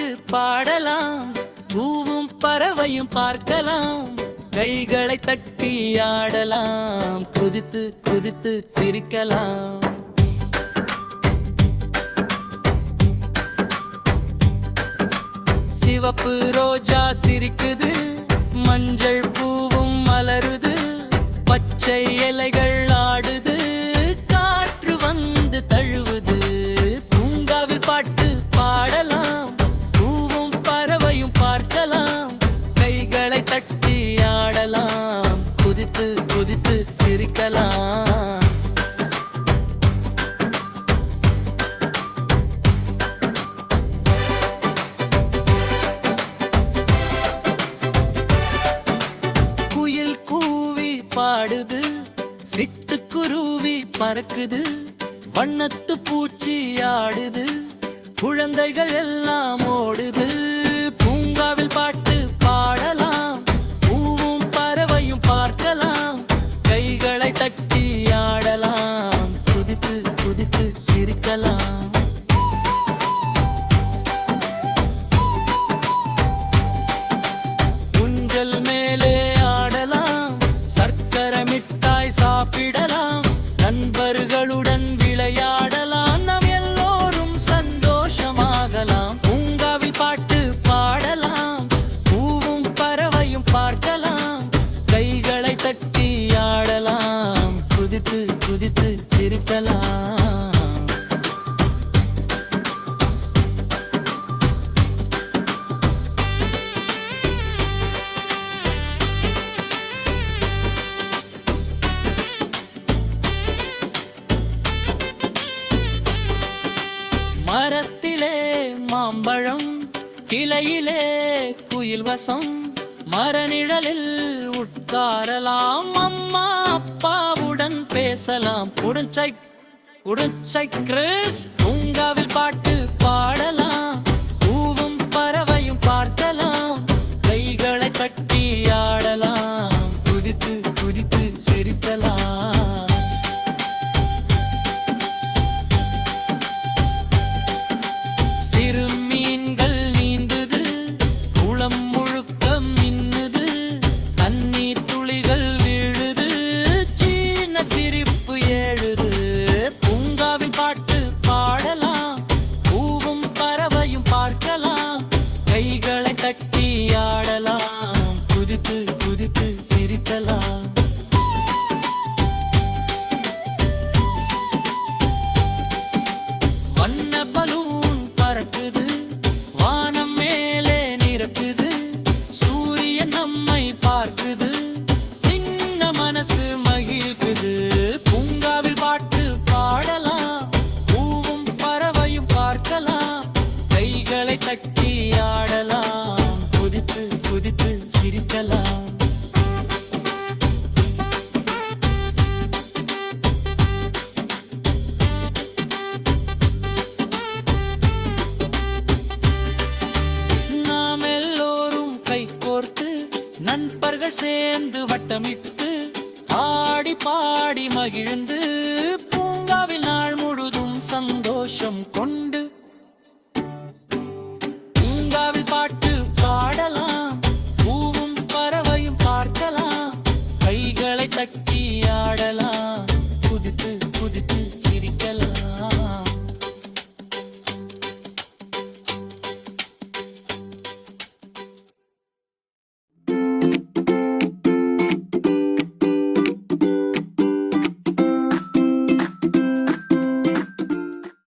பாட்டு பாடலாம், பூவும் பறவையும் பார்க்கலாம், கைகளை தட்டி ஆடலாம், குதித்து குதித்து சிரிக்கலாம். சிவப்பு ரோஜா சிரிக்குது, மஞ்சள் பூவும் மலருது, பச்சை இலைகள் ஆடுது, காற்று வந்து தழுவுது. பூங்காவில் பாட்டு பாடலாம், பூவும் பறவையும் பார்க்கலாம், கைகளை தட்டி ஆடலாம், குதித்து குதித்து சிரிக்கலாம். பாடுது, சிட்டுக்குருவி பறக்குது, வண்ணத்து பூச்சி ஆடுது, குழந்தைகள் எல்லாம் ஓடுது. பூங்காவில் பாட்டு பாடலாம், பூவும் பறவையும் பார்க்கலாம், கைகளை தட்டி ஆடலாம், குதித்து குதித்து சிரிக்கலாம். ஊஞ்சல் மேலே சாப்பிடலாம், நண்பர்களுடன் விளையாடலாம், நாம் எல்லோரும் சந்தோஷமாகலாம். பூங்காவில் பாட்டு பாடலாம், பூவும் பறவையும் பார்க்கலாம், கைகளை தட்டி ஆடலாம், குதித்து குதித்து சிரிக்கலாம். மரத்திலே மாம்பழம், கிளையிலே குயில் வசம், மரநிழலில் உட்காரலாம், அம்மா அப்பாவுடன் பேசலாம். உடுச்சை கிறிஸ். பூங்காவில் பாட்டு பாடலாம், பூவும் பறவையும் பார்க்கலாம், கைகளை தட்டி ஆடலாம், குதித்து குதித்து சிரிக்கலாம். கைகளை தட்டி ஆடலாம், குதித்து குதித்து சிரிக்கலாம். வண்ண பலூன் பறக்குது, வானம் மேலே நிரப்புது, சூரியன் நம்மை பார்க்குது, சின்ன மனசு மகிழ்க்குது. பூங்காவில் பாட்டு பாடலாம், பூவும் பறவையும் பார்க்கலாம், கைகளை தட்டி ஆடலாம், குதித்து குதித்து சிரிக்கலாம். நாம் எல்லோரும் கை கோர்த்து, நண்பர்கள் சேர்ந்து வட்டமிட்டு, ஆடி பாடி மகிழ்ந்து, பூங்காவில் நாள் முழுதும் சந்தோஷம் கொண்டு பாட்டு பாடலாம், பூவும் பறவையும் பார்க்கலாம், கைகளை தட்டி ஆடலாம்.